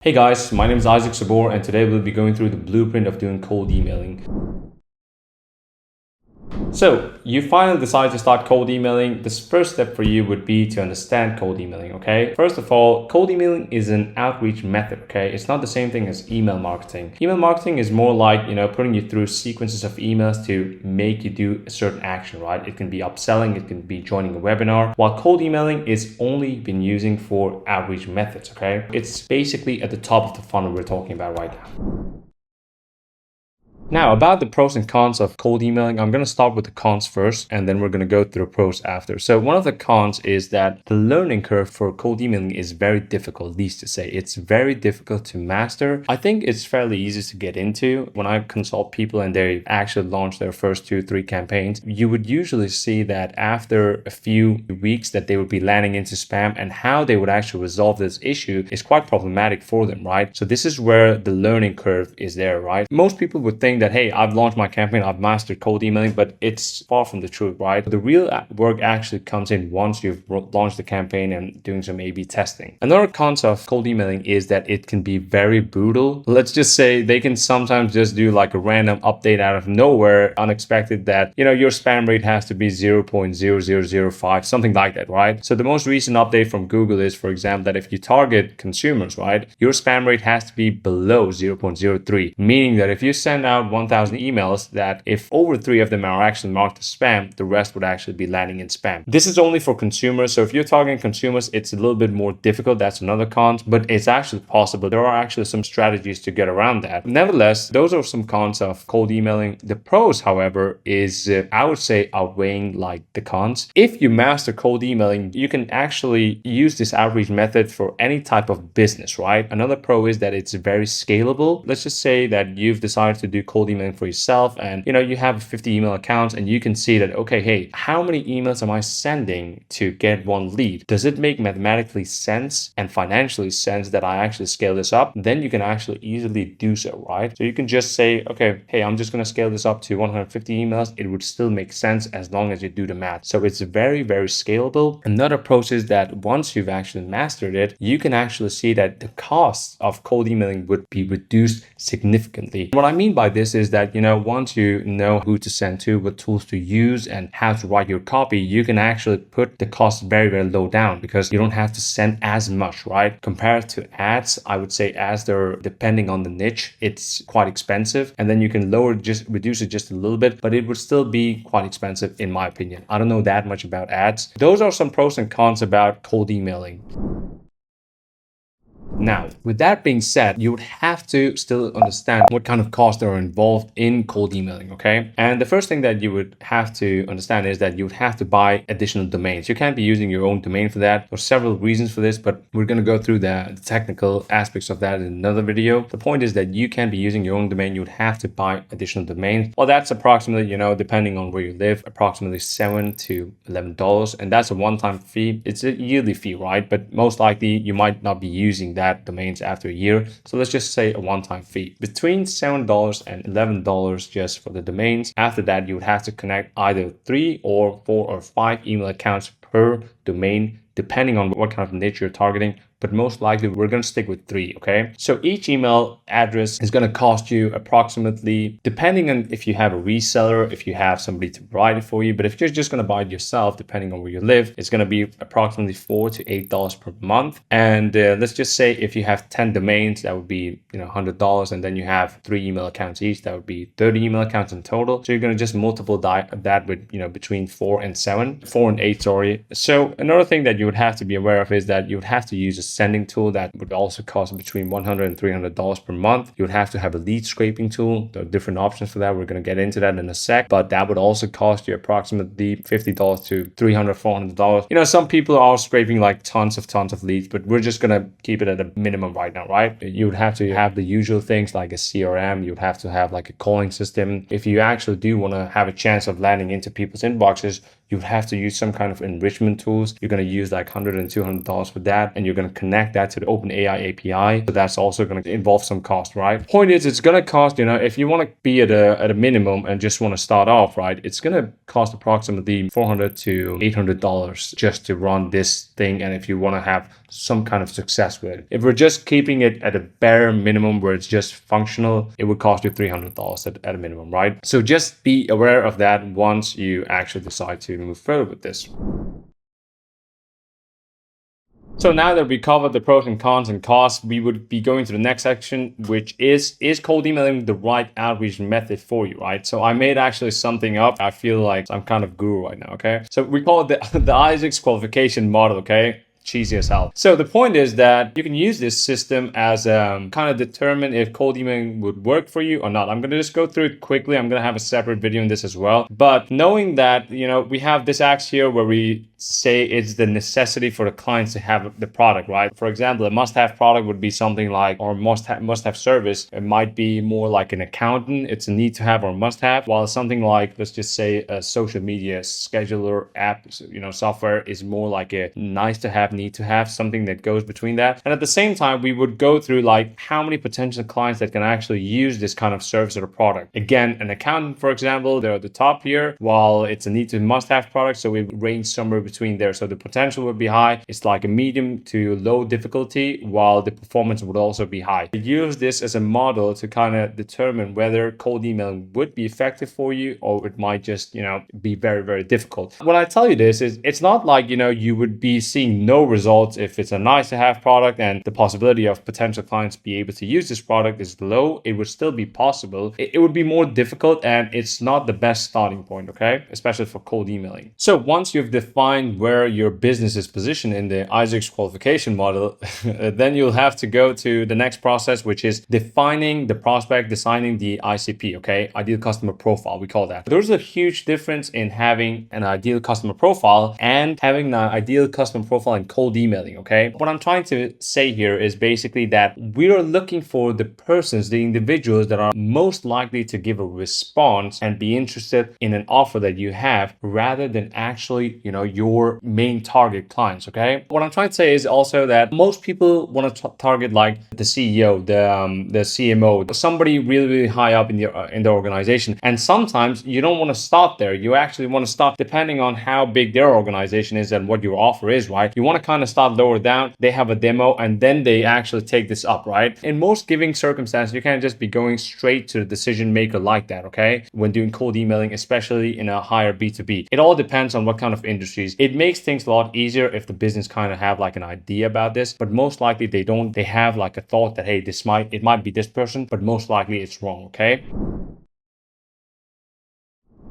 Hey guys, my name is Isaac Sabor and today we'll be going through the blueprint of doing cold emailing. So you finally decide to start cold emailing. This first step for you would be to understand cold emailing, okay? First of all, cold emailing is an outreach method, okay? It's not the same thing as email marketing. Email marketing is more like, putting you through sequences of emails to make you do a certain action, right? It can be upselling, it can be joining a webinar, while cold emailing is only been using for outreach methods, okay? It's basically at the top of the funnel we're talking about right now. Now, about the pros and cons of cold emailing, I'm going to start with the cons first, and then we're going to go through the pros after. So one of the cons is that the learning curve for cold emailing is very difficult, least to say. It's very difficult to master. I think it's fairly easy to get into. When I consult people and they actually launch their first 2-3 campaigns, you would usually see that after a few weeks that they would be landing into spam, and how they would actually resolve this issue is quite problematic for them, right? So this is where the learning curve is there, right? Most people would think that, hey, I've launched my campaign, I've mastered cold emailing, but it's far from the truth, right? The real work actually comes in once you've launched the campaign and doing some A/B testing. Another con of cold emailing is that it can be very brutal. Let's just say they can sometimes just do like a random update out of nowhere, unexpected, that, your spam rate has to be 0.0005, something like that, right? So the most recent update from Google is, for example, that if you target consumers, right, your spam rate has to be below 0.03, meaning that if you send out 1,000 emails, that if over 3 of them are actually marked as spam, the rest would actually be landing in spam. This is only for consumers. So if you're targeting consumers, it's a little bit more difficult. That's another con, but it's actually possible. There are actually some strategies to get around that. Nevertheless, those are some cons of cold emailing. The pros, however, is I would say outweighing like the cons. If you master cold emailing, you can actually use this outreach method for any type of business, right? Another pro is that it's very scalable. Let's just say that you've decided to do cold emailing for yourself, and you have 50 email accounts, and you can see that, okay, hey, how many emails am I sending to get one lead? Does it make mathematically sense and financially sense that I actually scale this up? Then you can actually easily do so, right? So you can just say, okay, hey, I'm just going to scale this up to 150 emails. It would still make sense as long as you do the math. So it's very, very scalable. Another approach is that once you've actually mastered it, you can actually see that the cost of cold emailing would be reduced significantly. What I mean by this is that, once you know who to send to, what tools to use, and how to write your copy, you can actually put the cost very, very low down, because you don't have to send as much, right? Compared to ads, I would say ads, they're depending on the niche, it's quite expensive. And then you can reduce it just a little bit, but it would still be quite expensive in my opinion. I don't know that much about ads. Those are some pros and cons about cold emailing. Now, with that being said, you would have to still understand what kind of costs are involved in cold emailing, okay? And the first thing that you would have to understand is that you would have to buy additional domains. You can't be using your own domain for that. There are several reasons for this, but we're going to go through the technical aspects of that in another video. The point is that you can't be using your own domain. You would have to buy additional domains. Well, that's approximately, depending on where you live, approximately $7 to $11. And that's a one-time fee. It's a yearly fee, right? But most likely you might not be using that domains after a year. So let's just say a one-time fee between $7 and $11 just for the domains. After that, you would have to connect either 3 or 4 or 5 email accounts per domain, depending on what kind of niche you're targeting. But most likely we're going to stick with 3, okay? So each email address is going to cost you approximately, depending on if you have a reseller, if you have somebody to write it for you, but if you're just going to buy it yourself, depending on where you live, it's going to be approximately $4 to $8 per month. And let's just say if you have 10 domains, that would be $100, and then you have 3 email accounts each, that would be 30 email accounts in total. So you're going to just multiply that with between 4 and 8, sorry. So another thing that you would have to be aware of is that you would have to use a sending tool that would also cost between $100 and $300 per month. You would have to have a lead scraping tool. There are different options for that. We're going to get into that in a sec, but that would also cost you approximately $50 to $300, $400. Some people are scraping like tons of leads, but we're just going to keep it at a minimum right now, right? You would have to have the usual things like a CRM. You would have to have like a calling system. If you actually do want to have a chance of landing into people's inboxes, you have to use some kind of enrichment tools. You're going to use like $100 and $200 for that, and you're going to connect that to the OpenAI API. So that's also going to involve some cost, right? Point is, it's going to cost, if you want to be at a minimum and just want to start off, right, it's going to cost approximately $400 to $800 just to run this thing. And if you want to have some kind of success with it, if we're just keeping it at a bare minimum where it's just functional, it would cost you $300 at a minimum, right? So just be aware of that once you actually decide to move further with this. So now that we covered the pros and cons and costs, we would be going to the next section, which is cold emailing the right outreach method for you, right? So I made actually something up. I feel like I'm kind of guru right now, okay? So we call it the Isaacs qualification model, okay? Cheesy as hell. So the point is that you can use this system as kind of determine if cold emailing would work for you or not. I'm going to just go through it quickly. I'm going to have a separate video on this as well. But knowing that, we have this axe here where we say it's the necessity for the clients to have the product, right? For example, a must-have product would be something like, or must-have service. It might be more like an accountant. It's a need to have or must-have, while something like, let's just say a social media scheduler app, software is more like a nice to have, need to have, something that goes between that. And at the same time, we would go through like how many potential clients that can actually use this kind of service or product. Again, an accountant, for example, they're at the top here, while it's a need to must-have product. So we range somewhere between there. So the potential would be high. It's like a medium to low difficulty, while the performance would also be high. Use this as a model to kind of determine whether cold emailing would be effective for you, or it might just, be very, very difficult. When I tell you this, is it's not like, you would be seeing no results if it's a nice to have product and the possibility of potential clients be able to use this product is low. It would still be possible. It would be more difficult, and it's not the best starting point, okay? Especially for cold emailing. So once you've defined where your business is positioned in the Isaacs qualification model, then you'll have to go to the next process, which is defining the prospect, designing the ICP, okay? Ideal customer profile, we call that. There's a huge difference in having an ideal customer profile and having an ideal customer profile in cold emailing, okay? What I'm trying to say here is basically that we are looking for the persons, the individuals that are most likely to give a response and be interested in an offer that you have, rather than actually, your main target clients, okay? What I'm trying to say is also that most people want to target like the CEO, the CMO, somebody really, really high up in the organization. And sometimes you don't want to start there. You actually want to start, depending on how big their organization is and what your offer is, right? You want to kind of start lower down. They have a demo and then they actually take this up, right? In most giving circumstances, you can't just be going straight to the decision maker like that, okay? When doing cold emailing, especially in a higher B2B, it all depends on what kind of industries. It makes things a lot easier if the business kind of have like an idea about this, but most likely they don't. They have like a thought that, hey, it might be this person, but most likely it's wrong, okay?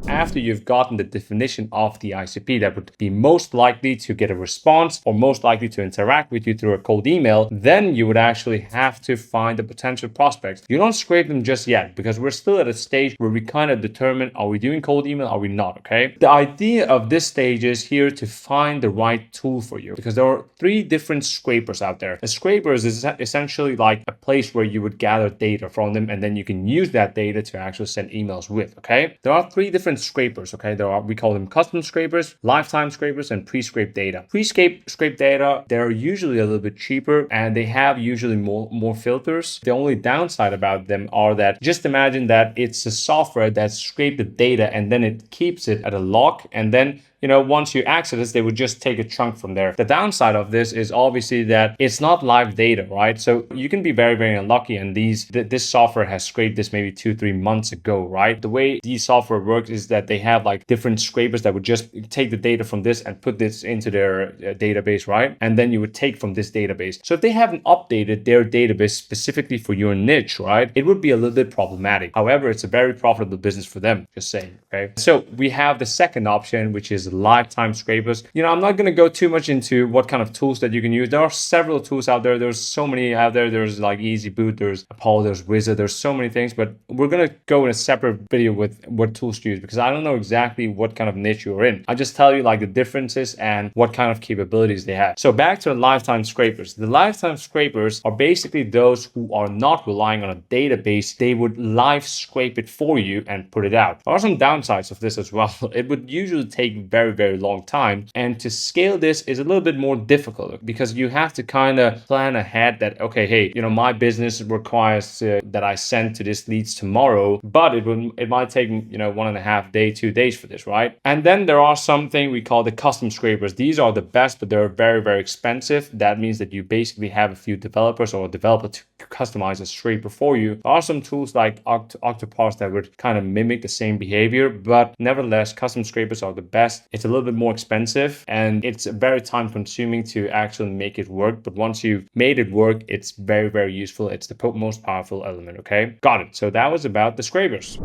After you've gotten the definition of the ICP that would be most likely to get a response or most likely to interact with you through a cold email, then you would actually have to find the potential prospects. You don't scrape them just yet, because we're still at a stage where we kind of determine, are we doing cold email, are we not, okay? The idea of this stage is here to find the right tool for you, because there are 3 different scrapers out there. A scraper is essentially like a place where you would gather data from them, and then you can use that data to actually send emails with, okay? There are 3 different scrapers, okay? We call them custom scrapers, lifetime scrapers, and pre-scraped data. Pre-scraped data, they're usually a little bit cheaper and they have usually more filters. The only downside about them are that, just imagine that it's a software that scraped the data and then it keeps it at a lock, and then once you access this, they would just take a chunk from there. The downside of this is obviously that it's not live data, right? So you can be very, very unlucky, and this software has scraped this maybe 2-3 months ago, right? The way these software works is that they have like different scrapers that would just take the data from this and put this into their database, right? And then you would take from this database. So if they haven't updated their database specifically for your niche, right, it would be a little bit problematic. However, it's a very profitable business for them, just saying, okay? So we have the second option, which is lifetime scrapers. I'm not going to go too much into what kind of tools that you can use. There are several tools out there. There's so many out there. There's like EasyBoot, there's Apollo, there's Wizard, there's so many things, but we're going to go in a separate video with what tools to use, because I don't know exactly what kind of niche you're in. I just tell you like the differences and what kind of capabilities they have. So back to the lifetime scrapers. The lifetime scrapers are basically those who are not relying on a database. They would live scrape it for you and put it out. There are some downsides of this as well. It would usually take very very, very long time. And to scale this is a little bit more difficult because you have to kind of plan ahead that, okay, hey, my business requires that I send to this leads tomorrow, but it might take 1.5 day, 2 days for this, right? And then there are something we call the custom scrapers. These are the best, but they're very, very expensive. That means that you basically have a few developers or a developer to customize a scraper for you. There are some tools like Octoparse that would kind of mimic the same behavior, but nevertheless, custom scrapers are the best. It's a little bit more expensive and it's very time consuming to actually make it work. But once you've made it work, it's very, very useful. It's the most powerful element, okay? Got it. So that was about the scrapers.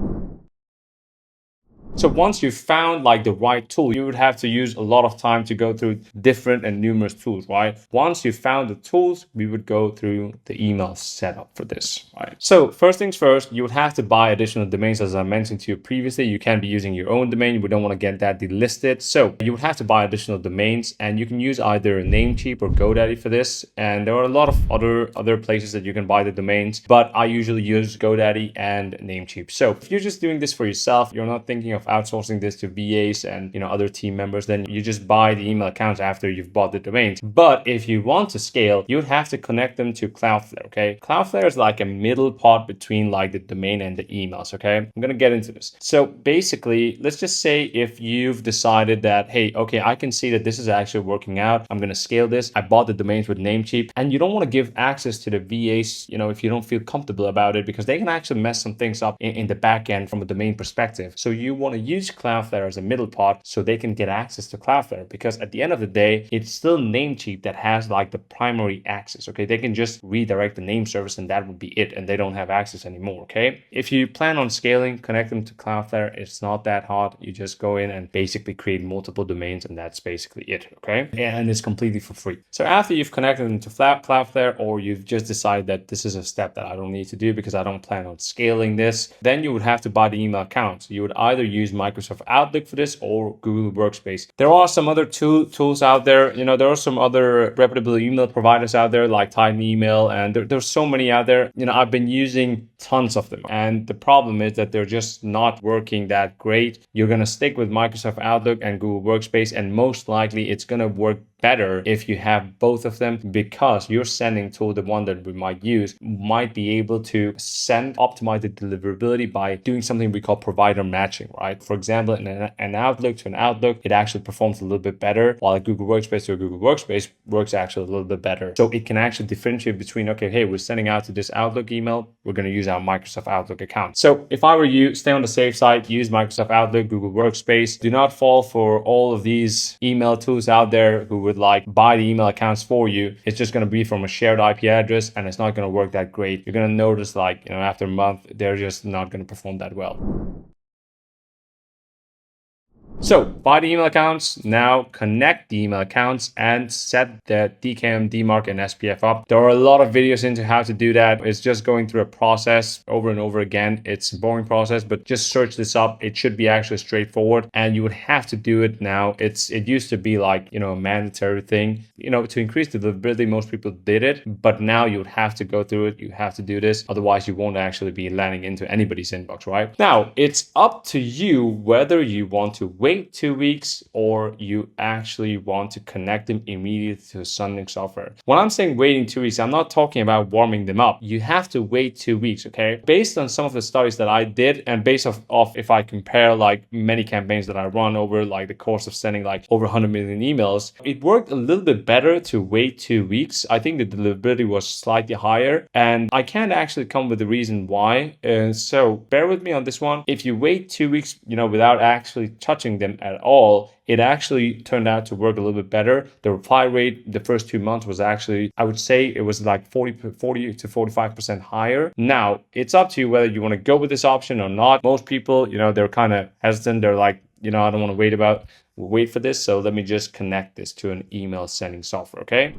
So once you found like the right tool, you would have to use a lot of time to go through different and numerous tools, right? Once you found the tools, we would go through the email setup for this, right? So first things first, you would have to buy additional domains. As I mentioned to you previously, you can be using your own domain. We don't want to get that delisted. So you would have to buy additional domains and you can use either Namecheap or GoDaddy for this. And there are a lot of other places that you can buy the domains, but I usually use GoDaddy and Namecheap. So if you're just doing this for yourself, you're not thinking of outsourcing this to VAs and other team members, then you just buy the email accounts after you've bought the domains. But if you want to scale, you would have to connect them to Cloudflare, okay? Cloudflare is like a middle part between like the domain and the emails, okay? I'm gonna get into this. So basically, let's just say if you've decided that, hey, okay, I can see that this is actually working out. I'm gonna scale this. I bought the domains with Namecheap, and you don't want to give access to the VAs, if you don't feel comfortable about it, because they can actually mess some things up in the back end from a domain perspective. So you want to use Cloudflare as a middle part so they can get access to Cloudflare, because at the end of the day, it's still Namecheap that has like the primary access, okay? They can just redirect the name service and that would be it, and they don't have access anymore, okay? If you plan on scaling, connect them to Cloudflare. It's not that hard. You just go in and basically create multiple domains and that's basically it, okay? And it's completely for free. So after you've connected them to Cloudflare, or you've just decided that this is a step that I don't need to do because I don't plan on scaling this, then you would have to buy the email account. So you would either use Microsoft Outlook for this or Google Workspace. There are some other tools out there. There are some other reputable email providers out there like Titan Email, and there's so many out there. I've been using tons of them, and the problem is that they're just not working that great. You're going to stick with Microsoft Outlook and Google Workspace, and most likely it's going to work better if you have both of them, because your sending tool, the one that we might use, might be able to optimize the deliverability by doing something we call provider matching, right? For example, in an Outlook to an Outlook, it actually performs a little bit better, while a Google Workspace to a Google Workspace works actually a little bit better. So it can actually differentiate between, okay, hey, we're sending out to this Outlook email, we're going to use our Microsoft Outlook account. So if I were you, stay on the safe side, use Microsoft Outlook, Google Workspace. Do not fall for all of these email tools out there who would like buy the email accounts for you. It's just going to be from a shared IP address and it's not going to work that great. You're going to notice like, after a month, they're just not going to perform that well. So buy the email accounts, now connect the email accounts and set the DKIM, DMARC, and SPF up. There are a lot of videos into how to do that. It's just going through a process over and over again. It's a boring process, but just search this up. It should be actually straightforward, and you would have to do it now. It used to be like, a mandatory thing, to increase the deliverability. Most people did it, but now you would have to go through it. You have to do this. Otherwise you won't actually be landing into anybody's inbox, right? Now it's up to you whether you want to wait 2 weeks or you actually want to connect them immediately to sending software. When I'm saying waiting 2 weeks, I'm not talking about warming them up. You have to wait 2 weeks, okay? Based on some of the studies that I did, and based off if I compare like many campaigns that I run over like the course of sending like over 100 million emails, it worked a little bit better to wait 2 weeks. I think the deliverability was slightly higher, and I can't actually come with the reason why. So bear with me on this one. If you wait 2 weeks, without actually touching them at all, it actually turned out to work a little bit better. The reply rate the first 2 months was actually, I would say it was like 40 to 45% higher. Now, it's up to you whether you want to go with this option or not. Most people, they're kind of hesitant. They're like, I don't want to wait for this. So let me just connect this to an email sending software, okay?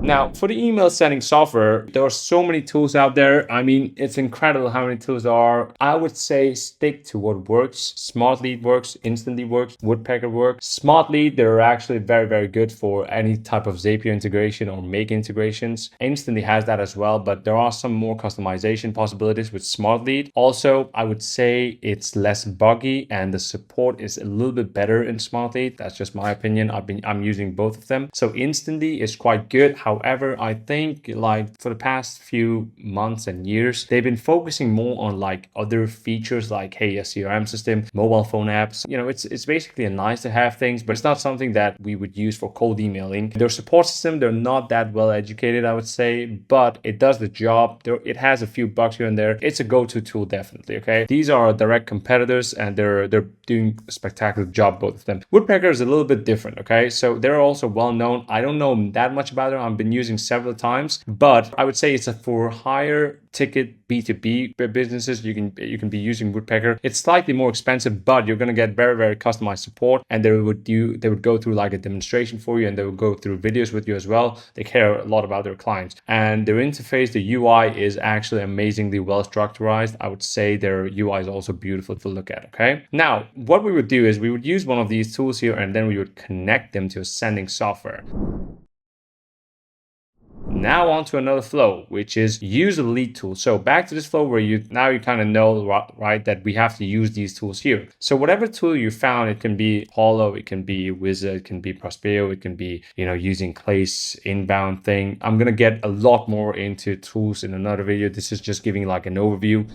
Now, for the email sending software, there are so many tools out there. I mean, it's incredible how many tools there are. I would say stick to what works. Smartly works, Instantly works, Woodpecker works. Smartly, they're actually very, very good for any type of Zapier integration or Make integrations. Instantly has that as well, but there are some more customization possibilities with Smartly. Also, I would say it's less buggy and the support is a little bit better in Smartly. That's just my opinion. I'm using both of them. So Instantly is quite good. However, I think like for the past few months and years, they've been focusing more on like other features like, hey, a CRM system, mobile phone apps. You know, it's basically a nice to have things, but it's not something that we would use for cold emailing. Their support system, they're not that well educated, I would say, but it does the job. It has a few bugs here and there. It's a go-to tool, definitely. Okay, these are direct competitors, and they're doing a spectacular job, both of them. Woodpecker is a little bit different. Okay, so they're also well known. I don't know that much about them. I've been using several times, but I would say it's for higher ticket B2B businesses. You can be using Woodpecker. It's slightly more expensive, but you're going to get very, very customized support, and they would go through like a demonstration for you, and they would go through videos with you as well. They care a lot about their clients, and their interface, the UI is actually amazingly well structured. I would say their UI is also beautiful to look at. Okay, now what we would do is we would use one of these tools here, and then we would connect them to a sending software. Now on to another flow, which is use a lead tool. So back to this flow where you kind of know, right, that we have to use these tools here. So whatever tool you found, it can be Apollo, it can be Wizard, it can be Prospeo, it can be, using Clay's inbound thing. I'm going to get a lot more into tools in another video. This is just giving like an overview.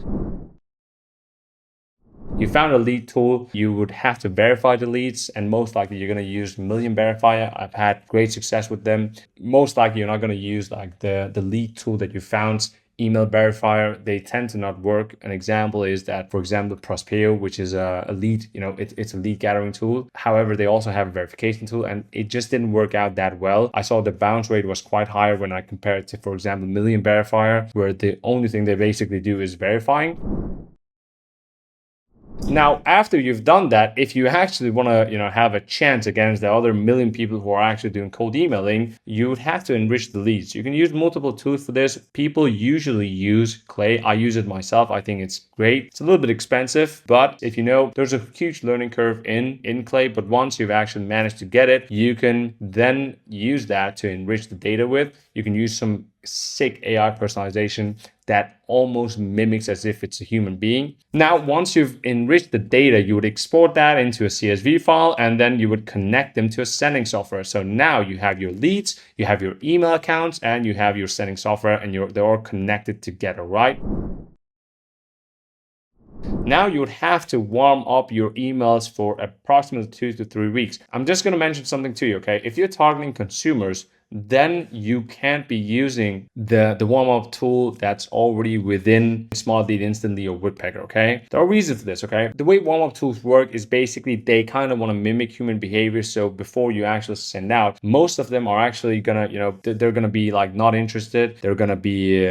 You found a lead tool, you would have to verify the leads, and most likely you're going to use Million Verifier. I've had great success with them. Most likely you're not going to use like the lead tool that you found. Email Verifier, they tend to not work. An example is that, for example, Prospeo, which is a lead, it's a lead gathering tool. However, they also have a verification tool, and it just didn't work out that well. I saw the bounce rate was quite higher when I compared it to, for example, Million Verifier, where the only thing they basically do is verifying. Now, after you've done that, if you actually want to, have a chance against the other million people who are actually doing cold emailing, you would have to enrich the leads. You can use multiple tools for this. People usually use Clay. I use it myself. I think it's great. It's a little bit expensive, but if there's a huge learning curve in Clay, but once you've actually managed to get it, you can then use that to enrich the data with. You can use some sick AI personalization that almost mimics as if it's a human being. Now, once you've enriched the data, you would export that into a CSV file, and then you would connect them to a sending software. So now you have your leads, you have your email accounts, and you have your sending software, and they're all connected together, right? Now you would have to warm up your emails for approximately 2 to 3 weeks. I'm just going to mention something to you, okay? If you're targeting consumers, then you can't be using the warm-up tool that's already within Smartly, Instantly, or Woodpecker, okay? There are reasons for this, okay? The way warm-up tools work is basically they kind of want to mimic human behavior. So before you actually send out, most of them are actually gonna, they're gonna be like not interested. They're gonna be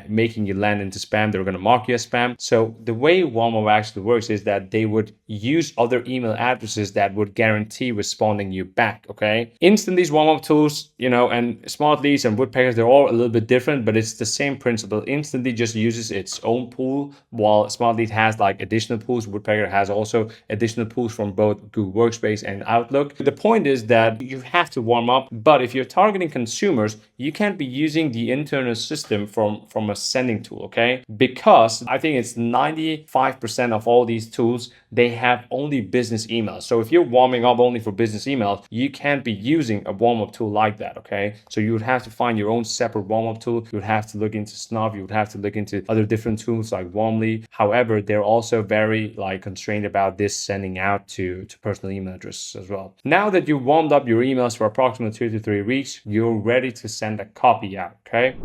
making you land into spam. They're gonna mark you as spam. So the way warm-up actually works is that they would use other email addresses that would guarantee responding you back, okay? Instantly's warm-up tools, and Smartly's and Woodpeckers, they're all a little bit different, but it's the same principle. Instantly just uses its own pool, while Smartly has like additional pools. Woodpecker has also additional pools from both Google Workspace and Outlook. The point is that you have to warm up, but if you're targeting consumers, you can't be using the internal system from a sending tool, okay? Because I think it's 95% of all these tools, they have only business emails. So if you're warming up only for business emails, you can't be using a warm-up tool like that, okay? So you would have to find your own separate warm-up tool. You would have to look into Snuff. You would have to look into other different tools like Warmly. However, they're also very constrained about this sending out to personal email addresses as well. Now that you've warmed up your emails for approximately 2 to 3 weeks, you're ready to send a copy out, okay?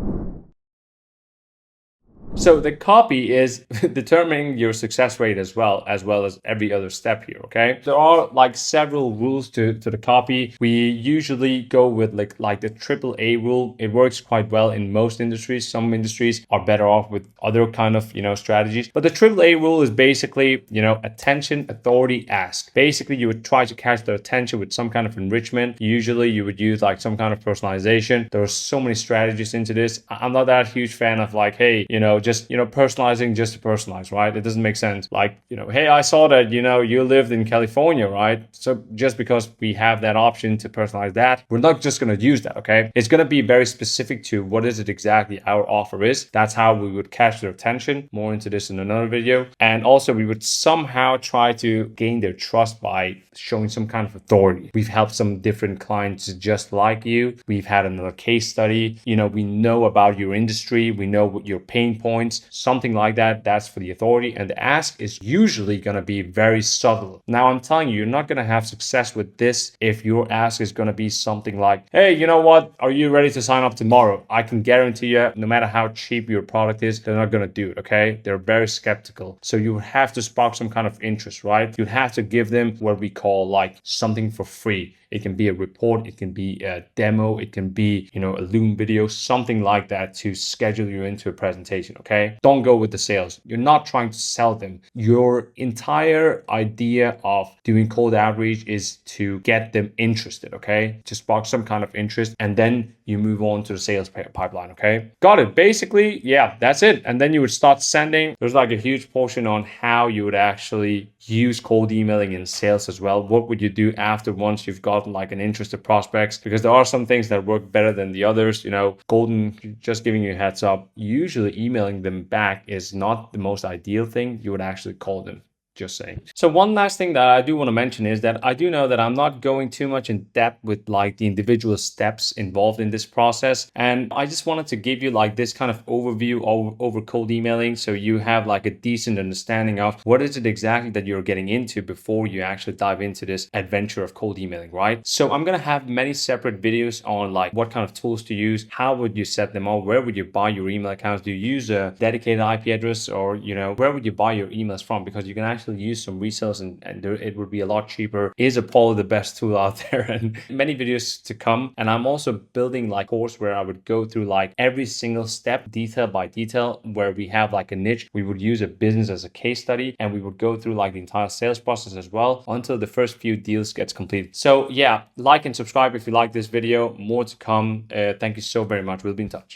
So the copy is determining your success rate as well as every other step here, okay? There are like several rules to the copy. We usually go with like the AAA rule. It works quite well in most industries. Some industries are better off with other kind of, strategies. But the AAA rule is basically, attention, authority, ask. Basically, you would try to catch their attention with some kind of enrichment. Usually you would use like some kind of personalization. There are so many strategies into this. I'm not that huge fan of like, hey, just personalizing just to personalize, right? It doesn't make sense. Like, hey, I saw that you lived in California, right? So just because we have that option to personalize that, we're not just going to use that, okay? It's going to be very specific to what is it exactly our offer is. That's how we would catch their attention. More into this in another video. And also we would somehow try to gain their trust by showing some kind of authority. We've helped some different clients just like you. We've had another case study. We know about your industry. We know what your pain points, something like that. That's for the authority. And the ask is usually going to be very subtle. Now, I'm telling you, you're not going to have success with this if your ask is going to be something like, hey, you know what? Are you ready to sign up tomorrow? I can guarantee you, no matter how cheap your product is, they're not going to do it, okay? They're very skeptical. So you have to spark some kind of interest, right? You have to give them what we call like something for free. It can be a report, it can be a demo, it can be, a Loom video, something like that to schedule you into a presentation, okay? Don't go with the sales. You're not trying to sell them. Your entire idea of doing cold outreach is to get them interested, okay? To spark some kind of interest, and then you move on to the sales pipeline, okay? Got it. Basically, yeah, that's it. And then you would start sending. There's like a huge portion on how you would actually use cold emailing in sales as well. What would you do after once you've gotten like an interested prospects? Because there are some things that work better than the others. Golden, just giving you a heads up, usually emailing them back is not the most ideal thing. You would actually call them. Just saying. So one last thing that I do want to mention is that I do know that I'm not going too much in depth with like the individual steps involved in this process. And I just wanted to give you like this kind of overview over cold emailing. So you have like a decent understanding of what is it exactly that you're getting into before you actually dive into this adventure of cold emailing, right? So I'm going to have many separate videos on like what kind of tools to use, how would you set them up, where would you buy your email accounts, do you use a dedicated IP address, or where would you buy your emails from? Because you can actually use some resellers and it would be a lot cheaper. Is Apollo the best tool out there? And many videos to come. And I'm also building like a course where I would go through like every single step detail by detail, where we have like a niche. We would use a business as a case study, and we would go through like the entire sales process as well until the first few deals gets completed. So yeah, like and subscribe if you like this video. More to come. Thank you so very much. We'll be in touch.